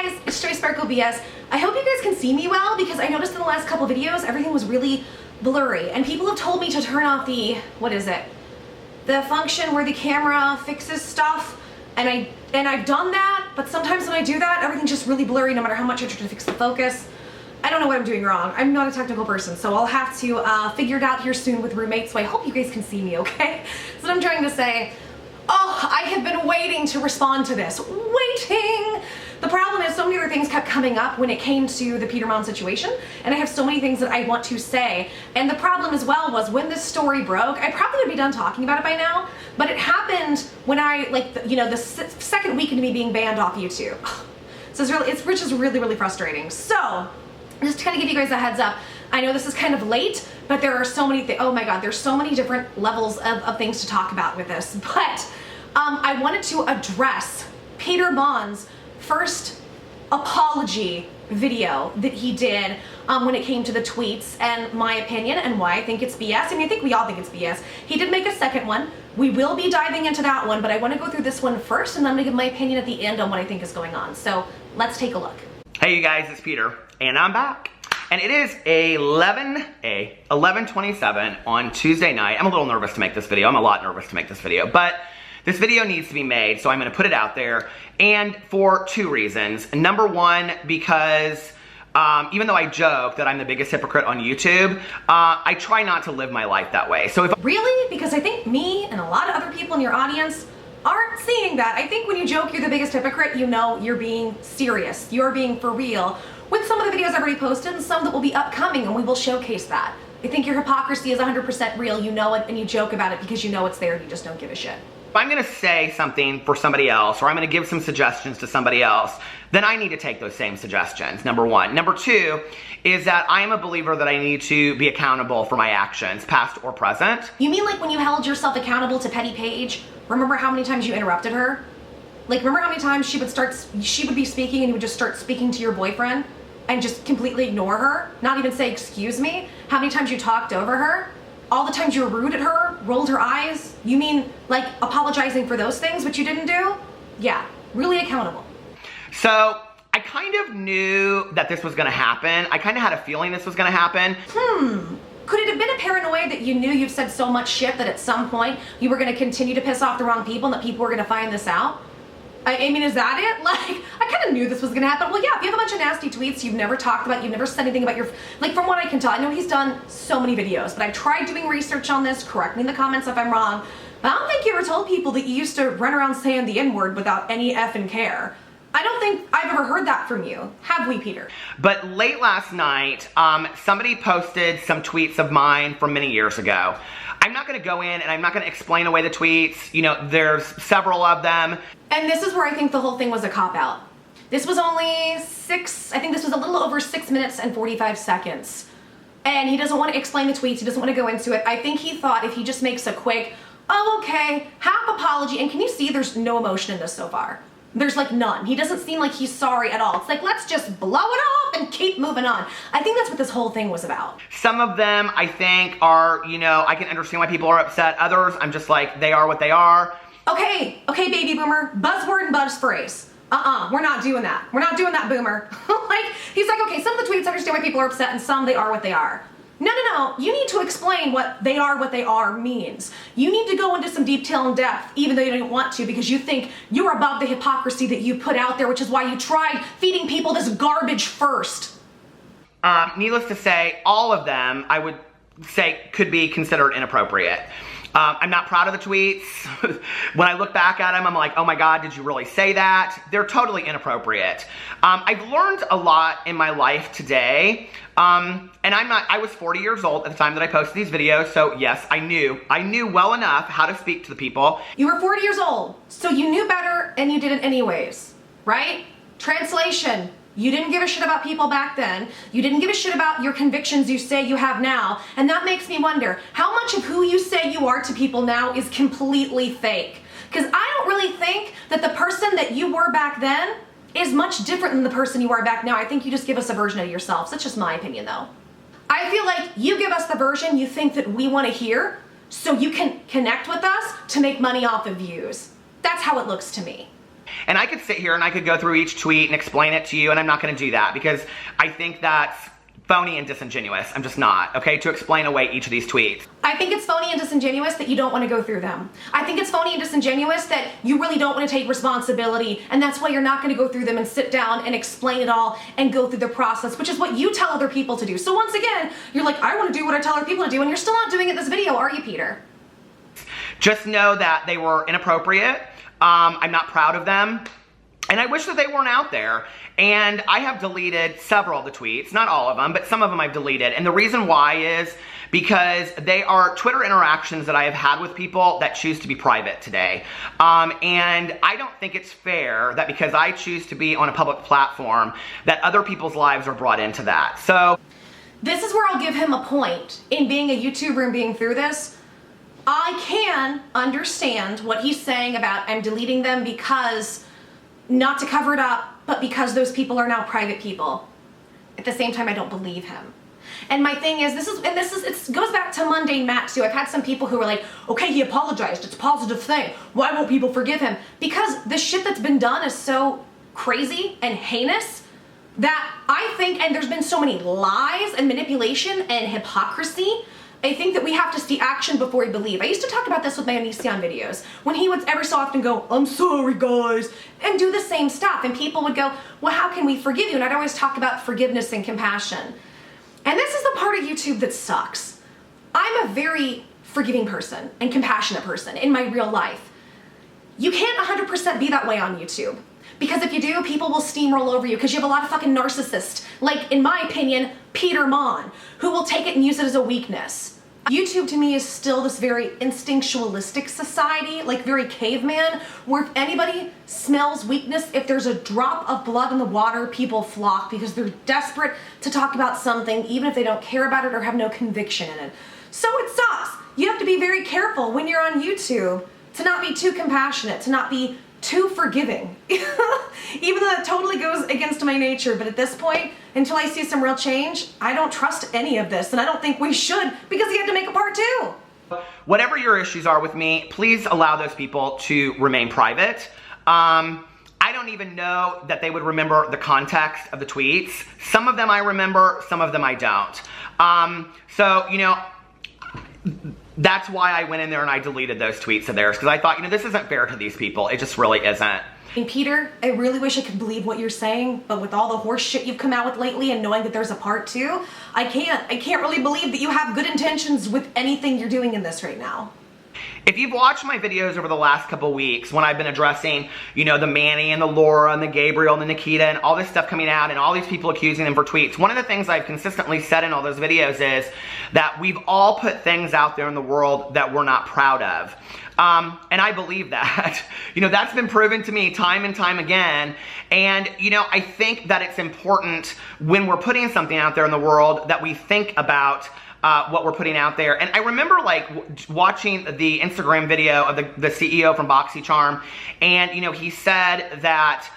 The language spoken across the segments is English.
guys, it's Joy Sparkle BS. I hope you guys can see me well because I noticed in the last couple videos everything was really blurry and people have told me to turn off the, what is it? The function where the camera fixes stuff, and I've done that, but sometimes when I do that, everything's just really blurry no matter how much I try to fix the focus. I don't know what I'm doing wrong. I'm not a technical person, so I'll have to figure it out here soon with roommates, so I hope you guys can see me, okay? So what I'm trying to say, oh, I have been waiting to respond to this. Waiting! The problem is so many other things kept coming up when it came to the PeterMonn situation, and I have so many things that I want to say. And the problem as well was when this story broke, I probably would be done talking about it by now, but it happened when I, the second week into me being banned off YouTube. So which is really, really frustrating. So, just to kind of give you guys a heads up, I know this is kind of late, but there are so many oh my god, there's so many different levels of things to talk about with this. But I wanted to address PeterMonn's first apology video that he did when it came to the tweets and my opinion and why I think it's BS. I mean, I think we all think it's BS. He did make a second one. We will be diving into that one, but I want to go through this one first and then I'm going to give my opinion at the end on what I think is going on. So let's take a look. Hey you guys, it's Peter, and I'm back. And it is 11:27 on Tuesday night. I'm a little nervous to make this video. I'm a lot nervous to make this video, but this video needs to be made, so I'm gonna put it out there, and for two reasons. Number one, because even though I joke that I'm the biggest hypocrite on YouTube, I try not to live my life that way. So Really? Because I think me and a lot of other people in your audience aren't seeing that. I think when you joke you're the biggest hypocrite, you know you're being serious. You're being for real. With some of the videos I've already posted and some that will be upcoming, and we will showcase that. I think your hypocrisy is 100% real. You know it and you joke about it because you know it's there and you just don't give a shit. If I'm gonna say something for somebody else, or I'm gonna give some suggestions to somebody else, then I need to take those same suggestions, number one. Number two is that I am a believer that I need to be accountable for my actions, past or present. You mean like when you held yourself accountable to Petty Paige? Remember how many times you interrupted her? Like, remember how many times she would be speaking and you would just start speaking to your boyfriend and just completely ignore her? Not even say, excuse me? How many times you talked over her? All the times you were rude at her, rolled her eyes? You mean like apologizing for those things, which you didn't do? Yeah, really accountable. So, I kind of knew that this was gonna happen. I kind of had a feeling this was gonna happen. Could it have been a paranoia that you knew you've said so much shit that at some point you were gonna continue to piss off the wrong people and that people were gonna find this out? I mean, is that it? Like, I kind of knew this was gonna happen. Well, yeah, if you have a bunch of nasty tweets you've never talked about, you've never said anything about your, like from what I can tell, I know he's done so many videos, but I've tried doing research on this, correct me in the comments if I'm wrong, but I don't think you ever told people that you used to run around saying the N-word without any effing care. I don't think I've ever heard that from you. Have we, Peter? But late last night, somebody posted some tweets of mine from many years ago. I'm not gonna go in and I'm not gonna explain away the tweets. You know, there's several of them. And this is where I think the whole thing was a cop-out. This was only I think this was a little over 6 minutes and 45 seconds. And he doesn't want to explain the tweets, he doesn't want to go into it. I think he thought if he just makes a quick, oh okay, half apology, and can you see there's no emotion in this so far? There's like none. He doesn't seem like he's sorry at all. It's like, let's just blow it off and keep moving on. I think that's what this whole thing was about. Some of them I think are, you know, I can understand why people are upset. Others, I'm just like, they are what they are. Okay, baby boomer, buzzword and buzz phrase. We're not doing that. We're not doing that, boomer. He's like, okay, some of the tweets understand why people are upset and some they are what they are. No, you need to explain what they are means. You need to go into some detail and depth, even though you don't want to, because you think you're above the hypocrisy that you put out there, which is why you tried feeding people this garbage first. Needless to say, all of them, I would say, could be considered inappropriate. I'm not proud of the tweets. When I look back at them, I'm like, oh my God, did you really say that? They're totally inappropriate. I've learned a lot in my life today. And I was 40 years old at the time that I posted these videos, so yes, I knew well enough how to speak to the people. You were 40 years old, so you knew better and you did it anyways, right? Translation. You didn't give a shit about people back then. You didn't give a shit about your convictions you say you have now. And that makes me wonder, how much of who you say you are to people now is completely fake? Because I don't really think that the person that you were back then is much different than the person you are back now. I think you just give us a version of yourselves. That's just my opinion though. I feel like you give us the version you think that we want to hear so you can connect with us to make money off of views. That's how it looks to me. And I could sit here and I could go through each tweet and explain it to you, and I'm not going to do that because I think that's phony and disingenuous. I'm just not, okay, to explain away each of these tweets. I think it's phony and disingenuous that you don't want to go through them. I think it's phony and disingenuous that you really don't want to take responsibility, and that's why you're not going to go through them and sit down and explain it all and go through the process, which is what you tell other people to do. So once again, you're like, I want to do what I tell other people to do, and you're still not doing it in this video, are you, Peter? Just know that they were inappropriate. I'm not proud of them. And I wish that they weren't out there. And I have deleted several of the tweets, not all of them, but some of them I've deleted. And the reason why is because they are Twitter interactions that I have had with people that choose to be private today. And I don't think it's fair that because I choose to be on a public platform that other people's lives are brought into that. So this is where I'll give him a point in being a YouTuber and being through this. I can understand what he's saying about I'm deleting them because, not to cover it up, but because those people are now private people. At the same time, I don't believe him. And my thing is, it goes back to MundaneMatt too. I've had some people who are like, okay, he apologized, it's a positive thing. Why won't people forgive him? Because the shit that's been done is so crazy and heinous that I think, and there's been so many lies and manipulation and hypocrisy, I think that we have to see action before we believe. I used to talk about this with my Neistat videos, when he would every so often go, I'm sorry guys, and do the same stuff. And people would go, well, how can we forgive you? And I'd always talk about forgiveness and compassion. And this is the part of YouTube that sucks. I'm a very forgiving person and compassionate person in my real life. You can't 100% be that way on YouTube. Because if you do, people will steamroll over you because you have a lot of fucking narcissists, like, in my opinion, PeterMonn, who will take it and use it as a weakness. YouTube to me is still this very instinctualistic society, like very caveman, where if anybody smells weakness, if there's a drop of blood in the water, people flock because they're desperate to talk about something, even if they don't care about it or have no conviction in it. So it sucks. You have to be very careful when you're on YouTube to not be too compassionate, to not be too forgiving. Even though that totally goes against my nature, but at this point, until I see some real change, I don't trust any of this, and I don't think we should, because he had to make a part 2. Whatever your issues are with me, please allow those people to remain private. I don't even know that they would remember the context of the tweets. Some of them I remember, some of them I don't. So, you know, that's why I went in there and I deleted those tweets of theirs, because I thought, you know, this isn't fair to these people. It just really isn't. And Peter, I really wish I could believe what you're saying, but with all the horse shit you've come out with lately and knowing that there's a part 2, I can't really believe that you have good intentions with anything you're doing in this right now. If you've watched my videos over the last couple weeks when I've been addressing, you know, the Manny and the Laura and the Gabriel and the Nikita and all this stuff coming out and all these people accusing them for tweets, one of the things I've consistently said in all those videos is that we've all put things out there in the world that we're not proud of. And I believe that. You know, that's been proven to me time and time again. And, you know, I think that it's important when we're putting something out there in the world that we think about what we're putting out there. And I remember like watching the Instagram video of the CEO from BoxyCharm, and you know, he said that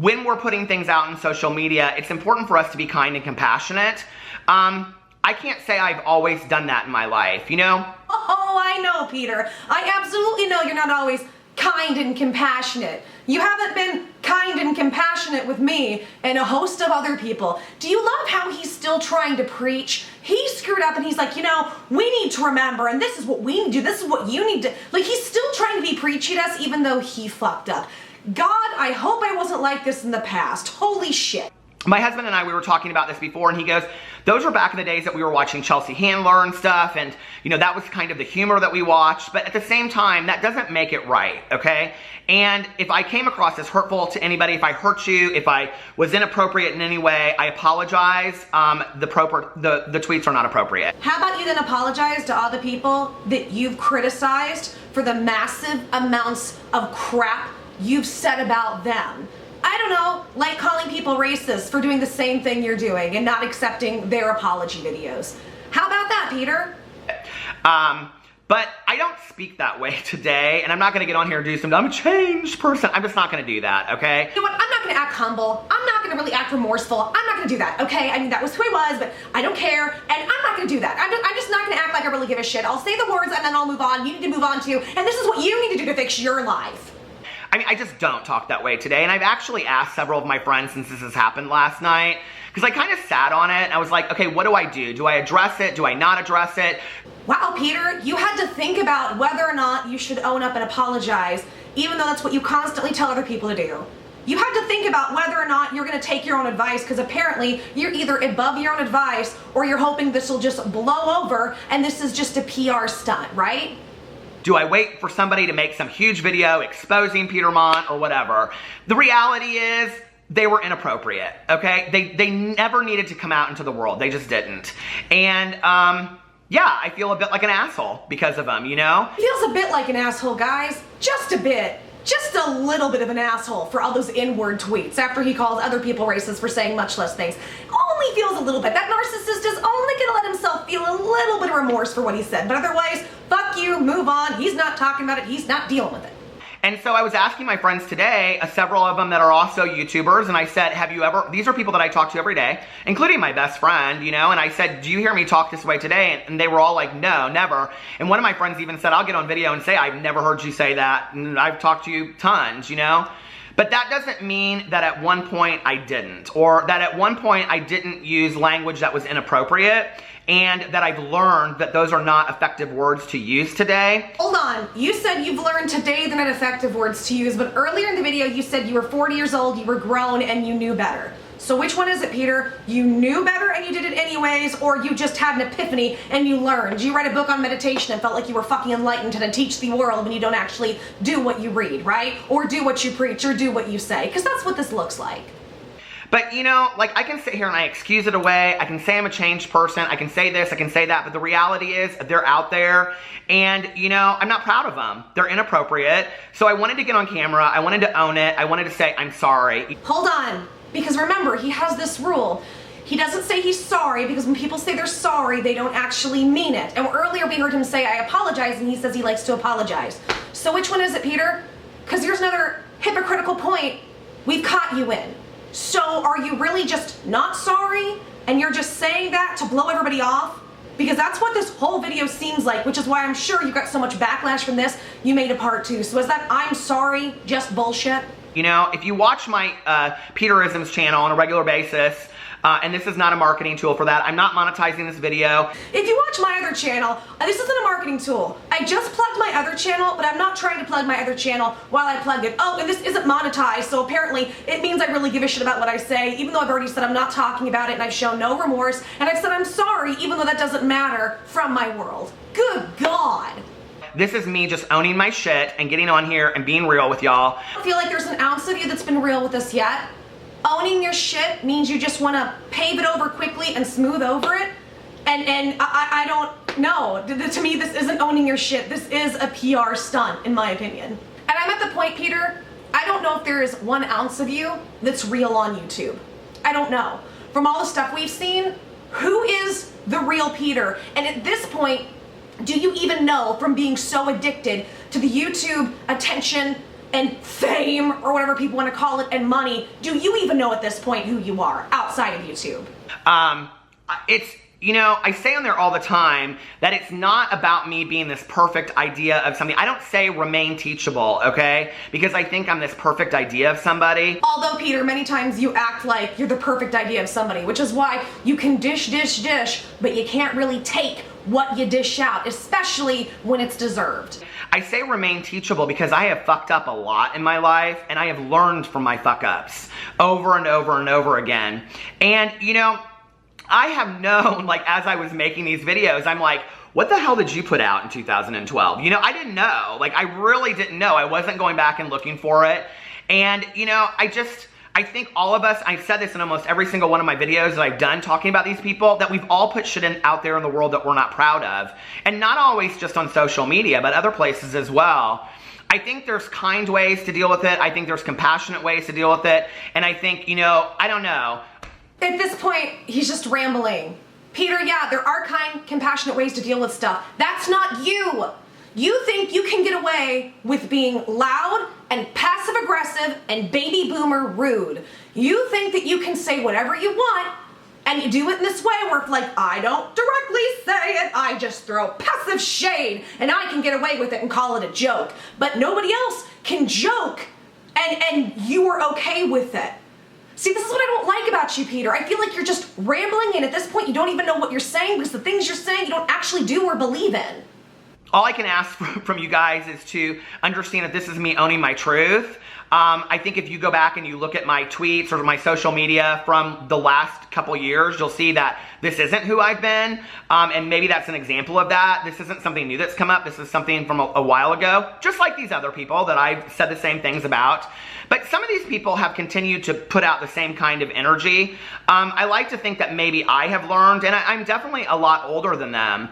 when we're putting things out on social media, it's important for us to be kind and compassionate. I can't say I've always done that in my life, you know? Oh, I know, Peter. I absolutely know you're not always kind and compassionate. You haven't been kind and compassionate with me and a host of other people. Do you love how he's still trying to preach? He screwed up and he's like, you know, we need to remember, and this is what we need to do, this is what you need to, like, he's still trying to be preachy to us even though he fucked up. God, I hope I wasn't like this in the past. Holy shit. My husband and I, we were talking about this before, and he goes, those were back in the days that we were watching Chelsea Handler and stuff, and, you know, that was kind of the humor that we watched, but at the same time, that doesn't make it right, okay? And if I came across as hurtful to anybody, if I hurt you, if I was inappropriate in any way, I apologize. The tweets are not appropriate. How about you then apologize to all the people that you've criticized for the massive amounts of crap you've said about them? I don't know, like calling people racist for doing the same thing you're doing and not accepting their apology videos. How about that, Peter? But I don't speak that way today, and I'm not gonna get on here and do something, I'm a changed person. I'm just not gonna do that, okay? You know what, I'm not gonna act humble. I'm not gonna really act remorseful. I'm not gonna do that, okay? I mean, that was who I was, but I don't care, and I'm not gonna do that. I'm just not gonna act like I really give a shit. I'll say the words and then I'll move on. You need to move on too, and this is what you need to do to fix your life. I mean, I just don't talk that way today. And I've actually asked several of my friends since this has happened last night, because I kind of sat on it and I was like, okay, what do I do? Do I address it? Do I not address it? Wow, Peter, you had to think about whether or not you should own up and apologize, even though that's what you constantly tell other people to do. You had to think about whether or not you're going to take your own advice, because apparently you're either above your own advice or you're hoping this will just blow over and this is just a PR stunt, right? Do I wait for somebody to make some huge video exposing PeterMonn or whatever? The reality is they were inappropriate, okay? They never needed to come out into the world. They just didn't. And yeah, I feel a bit like an asshole because of them, you know? Feels a bit like an asshole, guys. Just a bit. Just a little bit of an asshole for all those N-word tweets after he calls other people racist for saying much less things. Only feels a little bit. That narcissist is only gonna let himself feel a little bit of remorse for what he said. But otherwise, fuck you, move on. He's not talking about it. He's not dealing with it. And so I was asking my friends today, several of them that are also YouTubers, and I said, have you ever, these are people that I talk to every day, including my best friend, you know, and I said, do you hear me talk this way today? And they were all like, no, never. And one of my friends even said, I'll get on video and say, I've never heard you say that, and I've talked to you tons, you know? But that doesn't mean that at one point I didn't, or that at one point I didn't use language that was inappropriate, and that I've learned that those are not effective words to use today. Hold on, you said you've learned today they're not effective words to use, but earlier in the video you said you were 40 years old, you were grown, and you knew better. So which one is it, Peter? You knew better and you did it anyways, or you just had an epiphany and you learned? You write a book on meditation and felt like you were fucking enlightened and to teach the world when you don't actually do what you read, right? Or do what you preach, or do what you say, because that's what this looks like. But you know, like I can sit here and I excuse it away. I can say I'm a changed person. I can say this, I can say that. But the reality is they're out there and you know, I'm not proud of them. They're inappropriate. So I wanted to get on camera. I wanted to own it. I wanted to say, I'm sorry. Hold on, because remember, he has this rule. He doesn't say he's sorry, because when people say they're sorry, they don't actually mean it. And earlier we heard him say, I apologize, and he says he likes to apologize. So which one is it, Peter? Because here's another hypocritical point we've caught you in. So are you really just not sorry and you're just saying that to blow everybody off? Because that's what this whole video seems like, which is why I'm sure you got so much backlash from this, you made a part 2. So is that I'm sorry just bullshit? You know, if you watch my Peterisms channel on a regular basis, and this is not a marketing tool for that. I'm not monetizing this video. If you watch my other channel, this isn't a marketing tool. I just plugged my other channel, but I'm not trying to plug my other channel while I plugged it. Oh, and this isn't monetized, so apparently it means I really give a shit about what I say, even though I've already said I'm not talking about it and I've shown no remorse, and I've said I'm sorry, even though that doesn't matter from my world. Good God. This is me just owning my shit and getting on here and being real with y'all. I don't feel like there's an ounce of you that's been real with us yet. Owning your shit means you just want to pave it over quickly and smooth over it. And I don't know. To me, this isn't owning your shit. This is a PR stunt, in my opinion. And I'm at the point, Peter, I don't know if there is 1 ounce of you that's real on YouTube. I don't know. From all the stuff we've seen, who is the real Peter? And at this point, do you even know, from being so addicted to the YouTube attention and fame, or whatever people want to call it, and money, do you even know at this point who you are outside of YouTube? It's, you know, I say on there all the time that it's not about me being this perfect idea of something. I don't say remain teachable, okay? Because I think I'm this perfect idea of somebody. Although, Peter, many times you act like you're the perfect idea of somebody, which is why you can dish, but you can't really take what you dish out, especially when it's deserved. I say remain teachable because I have fucked up a lot in my life and I have learned from my fuck ups over and over and over again. And you know, I have known, like, as I was making these videos, I'm like, what the hell did you put out in 2012? You know, I didn't know. Like, I really didn't know. I wasn't going back and looking for it. And you know, I think all of us, I've said this in almost every single one of my videos that I've done talking about these people, that we've all put shit out there in the world that we're not proud of. And not always just on social media, but other places as well. I think there's kind ways to deal with it. I think there's compassionate ways to deal with it. And I think, you know, I don't know. At this point, he's just rambling. Peter, yeah, there are kind, compassionate ways to deal with stuff. That's not you. You think you can get away with being loud and passive aggressive and baby boomer rude. You think that you can say whatever you want, and you do it in this way where, like, I don't directly say it, I just throw passive shade and I can get away with it and call it a joke. But nobody else can joke and you were okay with it. See, this is what I don't like about you, Peter. I feel like you're just rambling, and at this point, you don't even know what you're saying because the things you're saying you don't actually do or believe in. All I can ask from you guys is to understand that this is me owning my truth. I think if you go back and you look at my tweets or my social media from the last couple years, you'll see that this isn't who I've been. And maybe that's an example of that. This isn't something new that's come up. This is something from a while ago, just like these other people that I've said the same things about. But some of these people have continued to put out the same kind of energy. I like to think that maybe I have learned, and I'm definitely a lot older than them.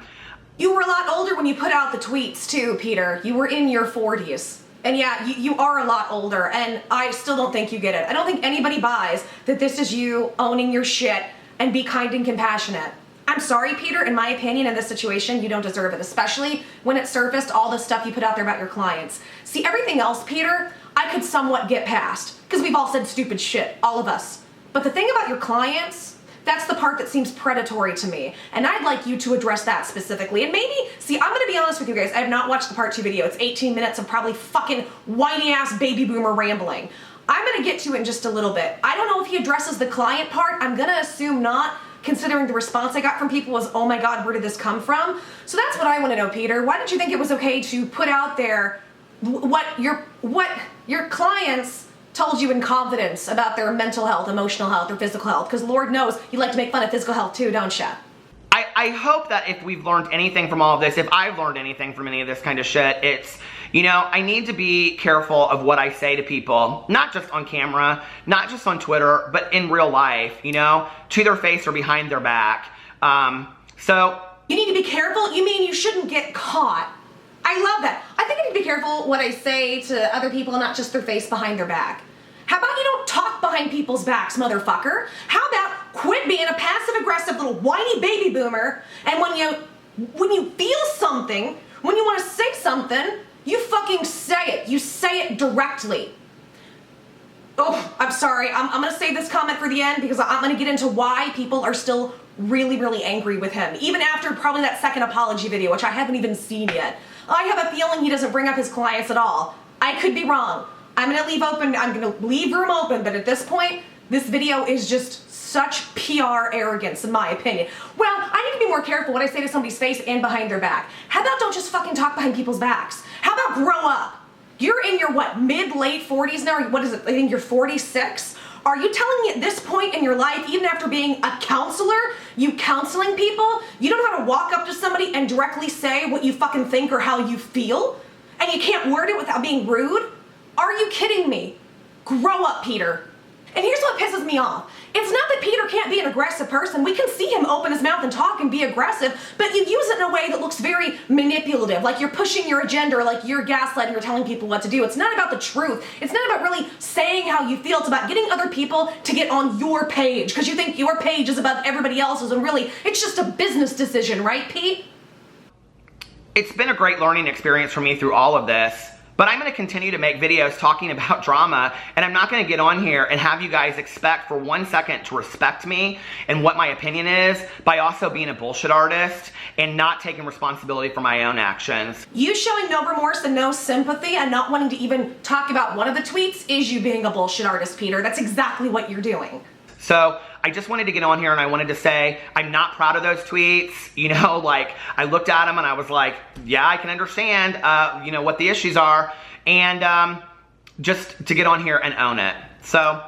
You were a lot older when you put out the tweets too, Peter. You were in your 40s. And yeah, you are a lot older, and I still don't think you get it. I don't think anybody buys that this is you owning your shit and be kind and compassionate. I'm sorry, Peter, in my opinion, in this situation, you don't deserve it, especially when it surfaced all the stuff you put out there about your clients. See, everything else, Peter, I could somewhat get past, because we've all said stupid shit, all of us. But the thing about your clients, that's the part that seems predatory to me. And I'd like you to address that specifically. And maybe, see, I'm gonna be honest with you guys, I have not watched the part 2 video. It's 18 minutes of probably fucking whiny ass baby boomer rambling. I'm gonna get to it in just a little bit. I don't know if he addresses the client part. I'm gonna assume not, considering the response I got from people was, oh my God, where did this come from? So that's what I wanna know, Peter. Why did you think it was okay to put out there what your clients told you in confidence about their mental health, emotional health, or physical health? Because Lord knows you like to make fun of physical health too, don't ya? I hope that if we've learned anything from all of this, if I've learned anything from any of this kind of shit, it's, you know, I need to be careful of what I say to people, not just on camera, not just on Twitter, but in real life, you know, to their face or behind their back. So you need to be careful? You mean you shouldn't get caught? I love that. I think I need to be careful what I say to other people, not just their face behind their back. How about you don't talk behind people's backs, motherfucker? How about quit being a passive-aggressive little whiny baby boomer, and when you feel something, when you want to say something, you fucking say it. You say it directly. Oh, I'm sorry. I'm going to save this comment for the end because I'm going to get into why people are still really, really angry with him, even after probably that second apology video, which I haven't even seen yet. I have a feeling he doesn't bring up his clients at all. I could be wrong. I'm gonna leave room open, but at this point, this video is just such PR arrogance, in my opinion. Well, I need to be more careful what I say to somebody's face and behind their back. How about don't just fucking talk behind people's backs? How about grow up? You're in your, what, mid-late 40s now? What is it, I think you're 46? Are you telling me at this point in your life, even after being a counselor, you counseling people, you don't know how to walk up to somebody and directly say what you fucking think or how you feel? And you can't word it without being rude? Are you kidding me? Grow up, Peter. And here's what pisses me off. It's not that Peter can't be an aggressive person. We can see him open his mouth and talk and be aggressive, but you use it in a way that looks very manipulative, like you're pushing your agenda or like you're gaslighting or telling people what to do. It's not about the truth. It's not about really saying how you feel. It's about getting other people to get on your page because you think your page is above everybody else's, and really, it's just a business decision, right, Pete? It's been a great learning experience for me through all of this. But I'm going to continue to make videos talking about drama, and I'm not going to get on here and have you guys expect for 1 second to respect me and what my opinion is by also being a bullshit artist and not taking responsibility for my own actions. You showing no remorse and no sympathy and not wanting to even talk about one of the tweets is you being a bullshit artist, Peter. That's exactly what you're doing. So I just wanted to get on here and I wanted to say I'm not proud of those tweets. You know, like I looked at them and I was like, yeah, I can understand, you know, what the issues are, and just to get on here and own it. So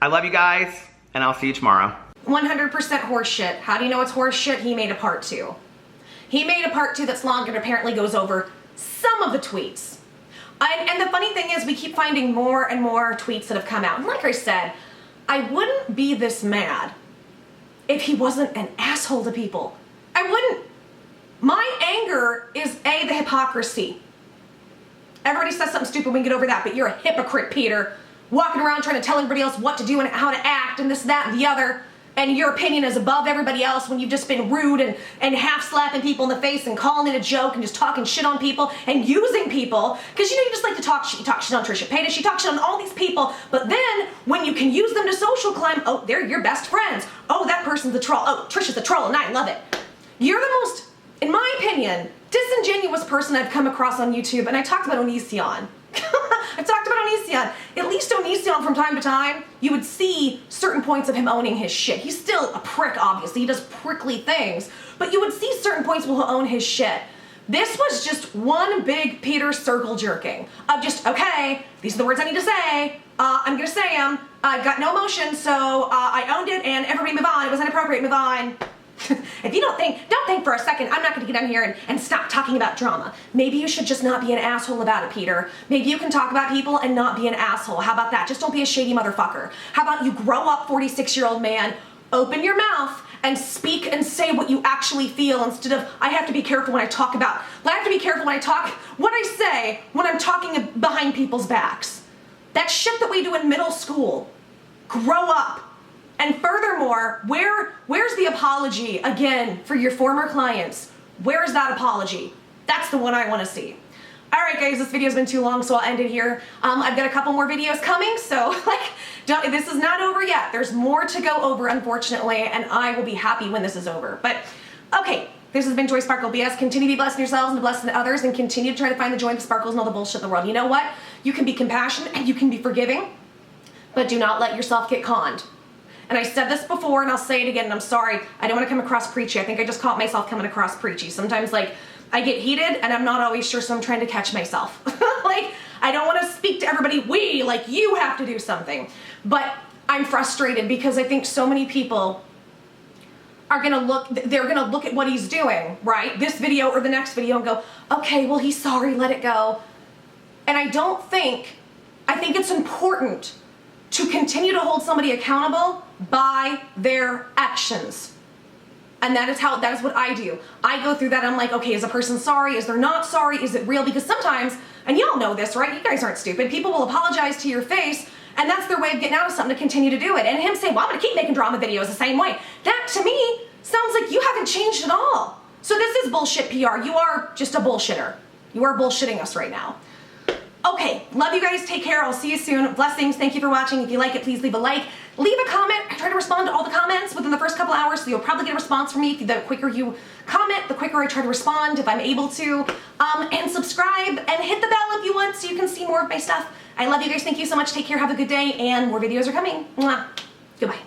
I love you guys, and I'll see you tomorrow. 100% horseshit. How do you know it's horseshit? He made a part 2. He made a part 2 that's longer and apparently goes over some of the tweets. And the funny thing is we keep finding more and more tweets that have come out. And like I said, I wouldn't be this mad if he wasn't an asshole to people. I wouldn't. My anger is the hypocrisy. Everybody says something stupid, we can get over that, but you're a hypocrite, Peter. Walking around trying to tell everybody else what to do and how to act and this, that, and the other. And your opinion is above everybody else when you've just been rude and half-slapping people in the face and calling it a joke and just talking shit on people and using people. Because you know you just like to talk shit. You talk shit on Trisha, Paytas, you talk shit on all these people. But then when you can use them to social climb, oh, they're your best friends. Oh, that person's a troll. Oh, Trisha's a troll and I love it. You're the most, in my opinion, disingenuous person I've come across on YouTube. And I talked about Onision. I've talked about Onision. At least Onision, from time to time, you would see certain points of him owning his shit. He's still a prick, obviously. He does prickly things. But you would see certain points where he'll own his shit. This was just one big Peter circle jerking of just, okay, these are the words I need to say. I'm gonna say them. I've got no emotion, so I owned it, and everybody move on. It was inappropriate, move on. If you don't think for a second, I'm not gonna get on here and stop talking about drama. Maybe you should just not be an asshole about it, Peter. Maybe you can talk about people and not be an asshole. How about that? Just don't be a shady motherfucker. How about you grow up, 46-year-old man, open your mouth, and speak and say what you actually feel instead of, I have to be careful when I talk about, I have to be careful when I talk, what I say when I'm talking behind people's backs. That shit that we do in middle school. Grow up. And furthermore, where's the apology, again, for your former clients? Where's that apology? That's the one I want to see. All right, guys, this video's been too long, so I'll end it here. I've got a couple more videos coming, so this is not over yet. There's more to go over, unfortunately, and I will be happy when this is over. But, okay, this has been Joy Sparkle BS. Continue to be blessing yourselves and blessing others, and continue to try to find the joy and the sparkles and all the bullshit in the world. You know what? You can be compassionate and you can be forgiving, but do not let yourself get conned. And I said this before, and I'll say it again, and I'm sorry. I don't want to come across preachy. I think I just caught myself coming across preachy. Sometimes, I get heated, and I'm not always sure, so I'm trying to catch myself. I don't want to speak to everybody, you have to do something. But I'm frustrated because I think so many people are gonna look at what he's doing, right? This video or the next video and go, okay, well, he's sorry, let it go. And I think it's important to continue to hold somebody accountable by their actions. And that is what I do. I go through that, I'm like, okay, is a person sorry? Is there not sorry? Is it real? Because sometimes, and y'all know this, right? You guys aren't stupid. People will apologize to your face, and that's their way of getting out of something to continue to do it. And him saying, well, I'm gonna keep making drama videos the same way. That, to me, sounds like you haven't changed at all. So this is bullshit PR. You are just a bullshitter. You are bullshitting us right now. Okay, love you guys, take care, I'll see you soon. Blessings, thank you for watching. If you like it, please leave a like. Leave a comment. I try to respond to all the comments within the first couple hours, so you'll probably get a response from me. The quicker you comment, the quicker I try to respond if I'm able to. And subscribe and hit the bell if you want so you can see more of my stuff. I love you guys, thank you so much, take care, have a good day, and more videos are coming. Mwah. Goodbye.